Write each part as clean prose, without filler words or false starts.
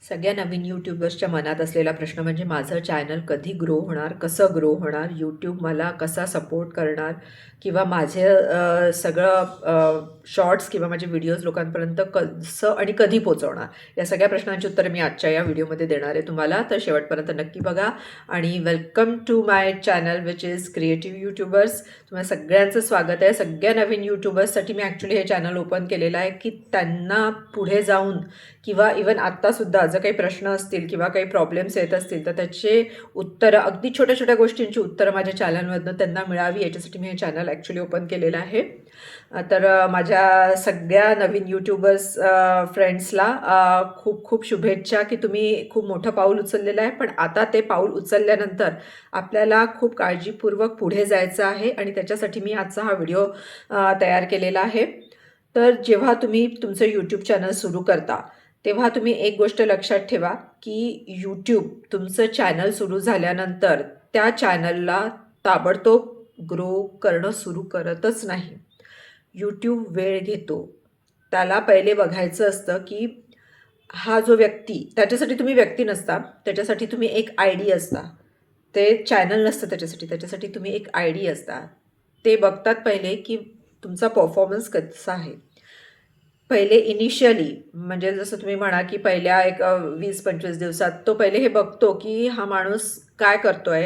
सगळ्या नवीन यूट्यूबर्सच्या मनात असलेला प्रश्न म्हणजे माझं चॅनल कधी ग्रो होणार, कसं ग्रो होणार, यूट्यूब मला कसा सपोर्ट करणार किंवा माझे सगळं शॉर्ट्स किंवा माझे व्हिडिओज लोकांपर्यंत कसं आणि कधी पोचवणार. या सगळ्या प्रश्नांची उत्तरं मी आजच्या या व्हिडिओमध्ये देणार आहे तुम्हाला. तर शेवटपर्यंत नक्की बघा आणि welcome to my channel which is creative YouTubers. तुम्हाला सगळ्यांचं स्वागत आहे. सगळ्या नवीन यूट्यूबर्ससाठी मी ॲक्च्युली हे चॅनल ओपन केलेलं आहे की त्यांना पुढे जाऊन किंवा इवन आत्तासुद्धा जर काही प्रश्न असतील किंवा काही प्रॉब्लेम्स येत असतील तर त्याचे उत्तरं, अगदी छोट्या छोट्या गोष्टींची उत्तरं माझ्या चॅनलमधनं त्यांना मिळावी याच्यासाठी मी हे चॅनल ॲक्च्युली ओपन केलेलं आहे. तर माझ्या सगळ्या नवीन यूट्यूबर्स फ्रेंड्सला खूप खूप शुभेच्छा की तुम्ही खूप मोठं पाऊल उचललेलं आहे. पण आता ते पाऊल उचलल्यानंतर आपल्याला खूप काळजीपूर्वक पुढे जायचं आहे आणि त्याच्यासाठी मी आजचा हा व्हिडिओ तयार केलेला आहे. तर जेव्हा तुम्ही तुमचं यूट्यूब चॅनल सुरू करता तेव्हा तुम्ही एक गोष्ट लक्षात ठेवा की यूट्यूब तुमचं चॅनल सुरू झाल्यानंतर त्या चॅनलला ताबडतोब ग्रो करणं सुरू करतच नाही. यूट्यूब वेळ घेतो. त्याला पहिले बघायचं असतं की हा जो व्यक्ती, त्याच्यासाठी तुम्ही व्यक्ती नसता, त्याच्यासाठी तुम्ही एक आय डी असता. ते चॅनल नसतं त्याच्यासाठी तुम्ही एक आय डी असता. ते बघतात पहिले की तुमचा परफॉर्मन्स कसा आहे. पहिले इनिशियली म्हणजे जसं तुम्ही म्हणा की पहिल्या एक 20-25 दिवसात तो पहिले हे बघतो की हा माणूस काय करतोय,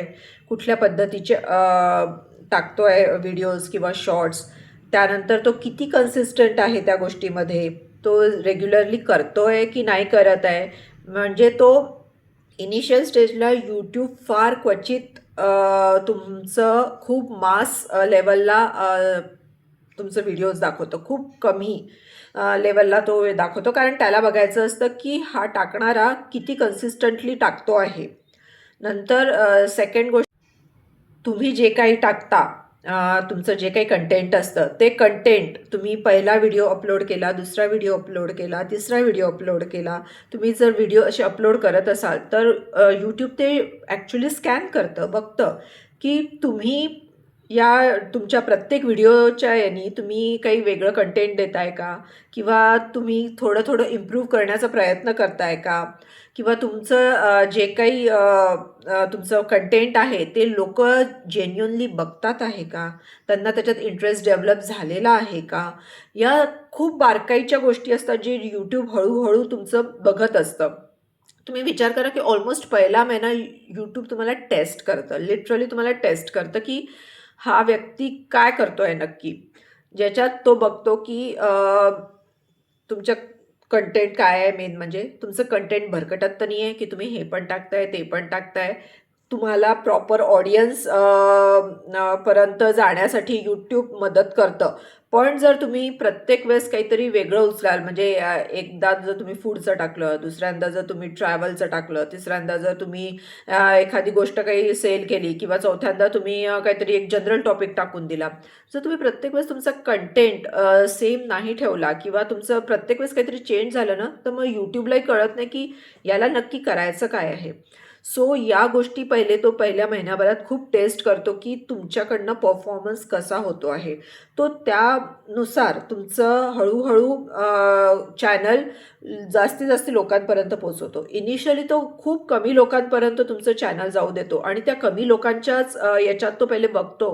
कुठल्या पद्धतीचे टाकतोय व्हिडिओज किंवा शॉर्ट्स. त्यानंतर तो किती कन्सिस्टंट आहे त्या गोष्टीमध्ये, तो रेग्युलरली करतोय की नाही करत आहे. म्हणजे तो इनिशियल स्टेजला यूट्यूब फार क्वचित तुमचं खूप मास लेवलला तुमचं व्हिडिओज दाखवतो. खूप कमी लेवलला तो दाखवतो, कारण त्याला बघायचं असतं की हा टाकणारा किती कन्सिस्टंटली टाकतो आहे. नंतर सेकंड गोष्ट, तुम्ही जे काही टाकता, तुमचं जे काही कंटेंट असतं ते कंटेंट तुम्ही पहिला व्हिडिओ अपलोड केला, दुसरा व्हिडिओ अपलोड केला, तिसरा व्हिडिओ अपलोड केला. तुम्ही जर व्हिडिओ असे अपलोड करत असाल तर यूट्यूब ते ॲक्च्युली स्कॅन करतं, बघतं की तुम्ही या तुमच्या प्रत्येक व्हिडिओच्या यानी तुम्ही काही वेगळं कंटेंट देताय का, किंवा तुम्ही थोडं थोडं इम्प्रूव्ह करण्याचा प्रयत्न करताय का, किंवा तुमचं जे काही तुमचं कंटेंट आहे ते लोक जेन्युनली बघतात आहे का, त्यांना त्याच्यात इंटरेस्ट डेव्हलप झालेला आहे का. या खूप बारकाईच्या गोष्टी असतात जे यूट्यूब हळूहळू तुमचं बघत असतं. तुम्ही विचार करा की ऑलमोस्ट पहिला महिना यूट्यूब तुम्हाला टेस्ट करतं, लिटरली तुम्हाला टेस्ट करतं की हा व्यक्ती काय करतोय नक्की. ज्याच्यात तो बघतो की तुमच्या कंटेंट काय आहे. मेन म्हणजे तुमचं कंटेंट भरकटत तर नाही आहे की तुम्ही हे पण टाकताय ते पण टाकताय. तुम्हाला प्रॉपर ऑडियन्स पर्यंत जाण्यासाठी यूट्यूब मदत करतं. पण जर तुम्ही प्रत्येक वेळेस काहीतरी वेगळं उचलाल, म्हणजे एकदा जर तुम्ही फूडचं टाकलं, दुसऱ्यांदा जर तुम्ही ट्रॅव्हलचं टाकलं, तिसऱ्यांदा जर तुम्ही एखादी गोष्ट काही सेल केली, किंवा चौथ्यांदा तुम्ही काहीतरी एक जनरल टॉपिक टाकून दिला. जर तुम्ही प्रत्येक वेळेस तुमचा कंटेंट सेम नाही ठेवला किंवा तुमचं प्रत्येक वेळेस काहीतरी चेंज झालं ना, तर मग यूट्यूबलाही कळत नाही की याला नक्की करायचं काय आहे. सो या गोष्टी पहिले तो पहिल्या महिन्याभरात खूप टेस्ट करतो की तुमच्याकडनं परफॉर्मन्स कसा होतो आहे. तो त्यानुसार तुमचं हळूहळू चॅनल जास्तीत जास्त लोकांपर्यंत पोचवतो. इनिशियली तो खूप कमी लोकांपर्यंत तुमचं चॅनल जाऊ देतो आणि त्या कमी लोकांच्याच याच्यात तो पहिले बघतो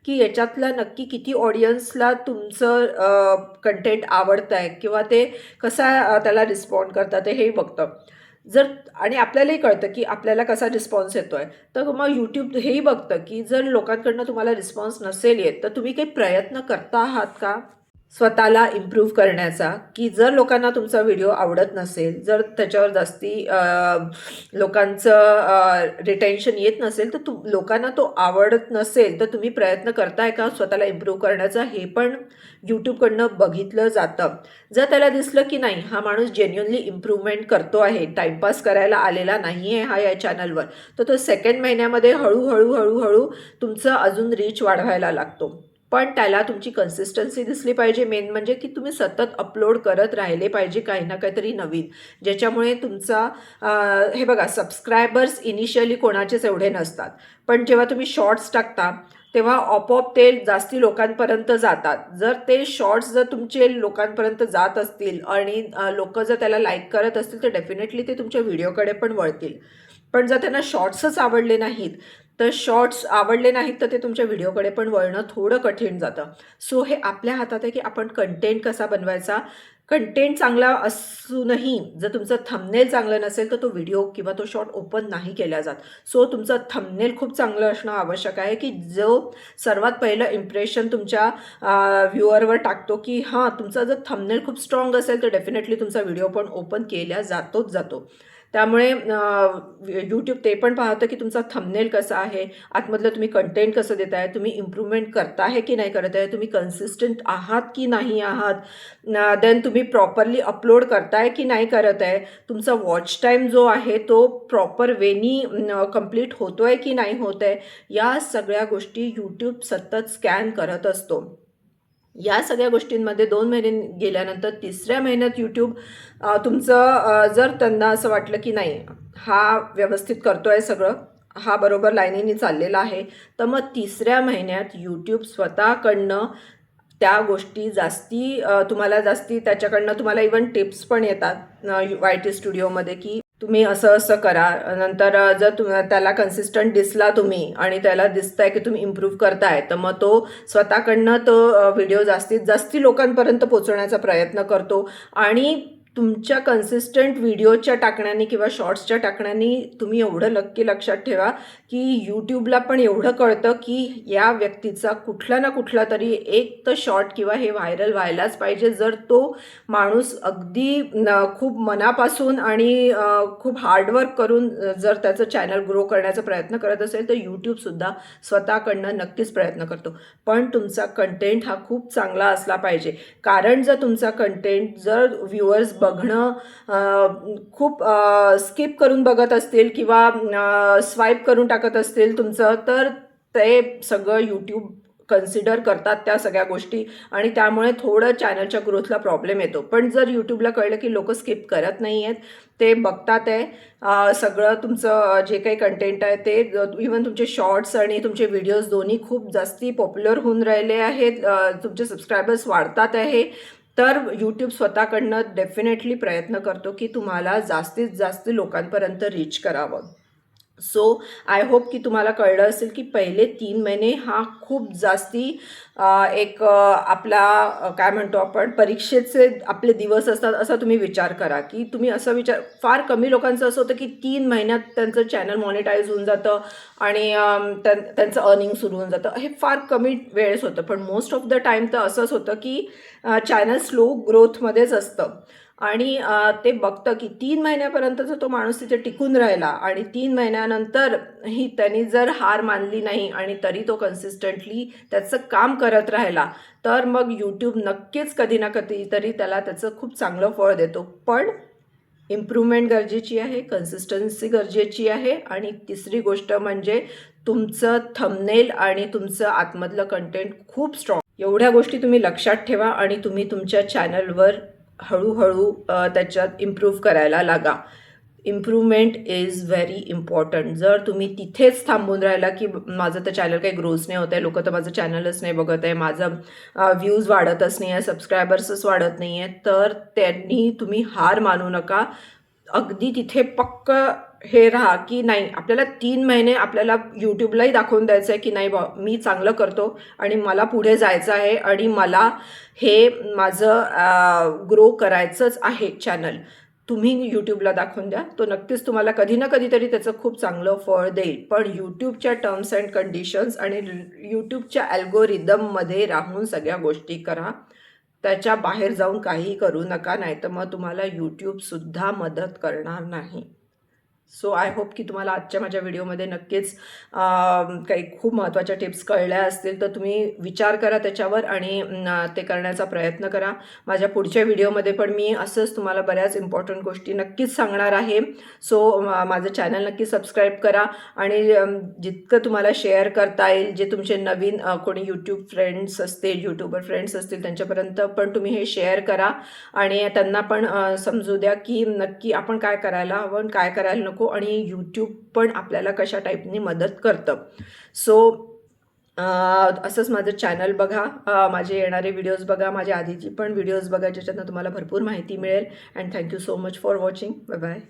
की याच्यातला नक्की किती ऑडियन्सला तुमचं कंटेंट आवडतं आहे किंवा ते कसा त्याला रिस्पॉन्ड करतात हेही बघतं. जर आणि आपल्यालाही कळतं की आपल्याला कसा रिस्पॉन्स येतो आहे, तर मग यूट्यूब हेही बघतं की जर लोकांकडनं तुम्हाला रिस्पॉन्स नसेल येत तर तुम्ही काही प्रयत्न करता आहात का स्वतःला इम्प्रूव्ह करण्याचा. की जर लोकांना तुमचा व्हिडिओ आवडत नसेल, जर त्याच्यावर जास्ती लोकांचं रिटेन्शन येत नसेल, तर लोकांना तो आवडत नसेल तर तुम्ही प्रयत्न करताय का स्वतःला इम्प्रूव्ह करण्याचा, हे पण यूट्यूबकडनं बघितलं जातं. जर त्याला दिसलं की नाही हा माणूस जेन्युनली इम्प्रूव्हमेंट करतो आहे, टाईमपास करायला आलेला नाही आहे हा या चॅनलवर, तर तो सेकंड महिन्यामध्ये हळूहळू हळूहळू तुमचं अजून रीच वाढवायला लागतो. पण त्याला तुमची कन्सिस्टन्सी दिसली पाहिजे. मेन म्हणजे की तुम्ही सतत अपलोड करत राहिले पाहिजे काही ना काहीतरी नवीन, ज्याच्यामुळे तुमचा हे बघा, सबस्क्रायबर्स इनिशियली कोणाचेच एवढे नसतात, पण जेव्हा तुम्ही शॉर्ट्स टाकता तेव्हा आपोआप ते जास्ती लोकांपर्यंत जातात. जर ते शॉर्ट्स जर तुमचे लोकांपर्यंत जात असतील आणि लोक जर त्याला लाईक करत असतील तर डेफिनेटली ते तुमच्या व्हिडिओकडे पण वळतील. पण जर त्यांना शॉर्ट्सच आवडले नाहीत तर तर ते तुमच्या व्हिडिओकडे पण वळणं थोडं कठीण जातं. सो हे आपल्या हातात आहे की आपण कंटेंट कसा बनवायचा. कंटेंट चांगला असूनही जर तुमचं थंबनेल चांगलं नसेल तर तो व्हिडिओ किंवा तो शॉर्ट ओपन नाही केला जात. सो तुमचं थंबनेल खूप चांगलं असणं आवश्यक आहे की जो सर्वात पहिलं इम्प्रेशन तुमच्या व्ह्युअरवर टाकतो की हां, तुमचा जर थंबनेल खूप स्ट्रॉंग असेल तर डेफिनेटली तुमचा व्हिडिओ पण ओपन केला जातो. त्यामुळे यूट्यूब ते पण पाहतं की तुमचा थंबनेल कसा आहे, आतमधलं तुम्ही कंटेंट कसं देताय, तुम्ही इम्प्रूव्हमेंट करताय की नाही करत आहे, तुम्ही कन्सिस्टंट आहात की नाही आहात, देन तुम्ही प्रॉपरली अपलोड करताय की नाही करत आहे, तुमचा वॉच टाईम जो आहे तो प्रॉपर वेनी कंप्लीट होतोय की नाही होत आहे, या सगळ्या गोष्टी यूट्यूब सतत स्कॅन करत असतो. या सगळ्या गोष्टींमध्ये 2 महिने गेल्यानंतर 3ऱ्या महिन्यात यूट्यूब तुमचं जर त्यांना असं वाटलं की नाही हा व्यवस्थित करतोय सगळं, हा बरोबर लाईनीने चाललेला आहे, तर मग 3ऱ्या महिन्यात यूट्यूब स्वतःकडनं त्या गोष्टी तुम्हाला जास्ती त्याच्याकडनं तुम्हाला इवन टिप्स पण येतात YT स्टुडिओमध्ये की तुम्ही असं असं करा. नंतर जर त्याला कन्सिस्टंट दिसला तुम्ही आणि त्याला दिसतंय की तुम्ही इम्प्रूव्ह करताय तर मग तो स्वतःकडनं तो व्हिडिओ जास्तीत जास्त लोकांपर्यंत पोहोचवण्याचा प्रयत्न करतो. आणि तुमच्या कन्सिस्टंट व्हिडिओच्या टाकण्याने किंवा शॉर्ट्सच्या टाकण्याने तुम्ही एवढं नक्की लक्षात ठेवा की यूट्यूबला पण एवढं कळतं की या व्यक्तीचा कुठला ना कुठला तरी एक तर शॉर्ट किंवा हे व्हायरल व्हायलाच पाहिजे. जर तो माणूस अगदी खूप मनापासून आणि खूप हार्डवर्क करून जर त्याचं चॅनल ग्रो करण्याचा प्रयत्न करत असेल तर यूट्यूबसुद्धा स्वतःकडनं नक्कीच प्रयत्न करतो. पण तुमचा कंटेंट हा खूप चांगला असला पाहिजे. कारण जर तुमचा कंटेंट जर व्ह्युअर्स बघणं खूप स्किप करून बघत असतील किंवा स्वाईप करून टाकत असतील तुमचं, तर ते सगळं यूट्यूब कन्सिडर करतात त्या सगळ्या गोष्टी आणि त्यामुळे थोडं चॅनलच्या ग्रोथला प्रॉब्लेम येतो. पण जर यूट्यूबला कळलं की लोक स्किप करत नाही आहेत, ते बघतात आहे सगळं तुमचं जे काही कंटेंट आहे ते, इवन तुमचे शॉर्ट्स आणि तुमचे व्हिडिओज दोन्ही खूप जास्ती पॉप्युलर होऊन राहिले आहेत, तुमचे सबस्क्रायबर्स वाढतात आहे, तर यूट्यूब स्वतःकडनं डेफिनेटली प्रयत्न करतो की तुम्हाला जास्तीत जास्त लोकांपर्यंत रीच करावं. सो आय होप की तुम्हाला कळलं असेल की पहिले 3 महिने हा खूप जास्ती एक आपला काय म्हणतो आपण परीक्षेचे आपले दिवस असतात असा तुम्ही विचार करा की तुम्ही असं फार कमी लोकांचं असं होतं की 3 महिन्यात त्यांचं चॅनल मॉनिटाईज होऊन जातं आणि त्यांचं अर्निंग सुरू होऊन जातं. हे फार कमी वेळेस होतं. पण मोस्ट ऑफ द टाईम तर असंच होतं की चॅनल स्लो ग्रोथमध्येच असतं आणि ते बघतं की 3 महिन्यापर्यंत जर तो माणूस तिथे टिकून राहिला आणि 3 महिन्यानंतर त्यांनी जर हार मानली नाही आणि तरी तो कन्सिस्टंटली त्याचं काम करत राहिला, तर मग यूट्यूब नक्कीच कधी ना कधी तरी त्याला त्याचं खूप चांगलं फळ देतो. पण इम्प्रूव्हमेंट गरजेची आहे, कन्सिस्टन्सी गरजेची आहे आणि तिसरी गोष्ट म्हणजे तुमचं थंबनेल आणि तुमचं आतमधलं कंटेंट खूप स्ट्रॉंग. एवढ्या गोष्टी तुम्ही लक्षात ठेवा आणि तुम्ही तुमच्या चॅनलवर हळूहळू त्याच्यात इम्प्रूव्ह करायला लागा. Improvement is very important. जर तुम्ही तिथेच थांबून राहिला की माझं तर चॅनल काही ग्रोज नाही होत आहे, लोक तर माझं चॅनलच नाही बघत आहे, माझं व्ह्यूज वाढतच नाही आहे, सबस्क्रायबर्सच वाढत नाही आहे, तर त्यांनी तुम्ही हार मानू नका. अगदी तिथे पक्क हे राहा की नाही आपल्याला 3 महिने आपल्याला यूट्यूबलाही दाखवून द्यायचं आहे की नाही मी चांगलं करतो आणि मला पुढे जायचं आहे आणि मला हे माझं ग्रो करायचंच आहे चॅनल. तुम्ही यूट्यूबला दाखवून द्या, तो नक्कीच तुम्हाला कधी ना कधीतरी त्याचं खूप चांगलं फळ देईल. पण यूट्यूबच्या टर्म्स अँड कंडिशन्स आणि यूट्यूबच्या अल्गोरिदममध्ये राहून सगळ्या गोष्टी करा. त्याच्या बाहेर जाऊन काही करू नका, नाही तर मग तुम्हाला यूट्यूबसुद्धा मदत करणार नाही. सो आय होप की तुम्हाला आजच्या माझ्या व्हिडिओमध्ये नक्कीच काही खूप महत्त्वाच्या टिप्स कळल्या असतील, तर तुम्ही विचार करा त्याच्यावर आणि ते करण्याचा प्रयत्न करा. माझ्या पुढच्या व्हिडिओमध्ये पण मी असंच तुम्हाला बऱ्याच इम्पॉर्टंट गोष्टी नक्कीच सांगणार आहे. सो माझं चॅनल नक्की सबस्क्राईब करा आणि जितकं तुम्हाला शेअर करता येईल, जे तुमचे नवीन कोणी यूट्यूब फ्रेंड्स असतील, यूट्यूबर फ्रेंड्स असतील त्यांच्यापर्यंत पण तुम्ही हे शेअर करा आणि त्यांना पण समजू द्या की नक्की आपण काय करायला हवं आणि काय करायला नको आणि यूट्यूब पण आपल्याला कशा टाईपनी मदत करतं. सो असंच माझं चॅनल बघा, माझे येणारे व्हिडिओज बघा, माझ्या आधीची पण व्हिडिओज बघा, ज्याच्यातनं तुम्हाला भरपूर माहिती मिळेल. And thank you so much for watching. Bye bye.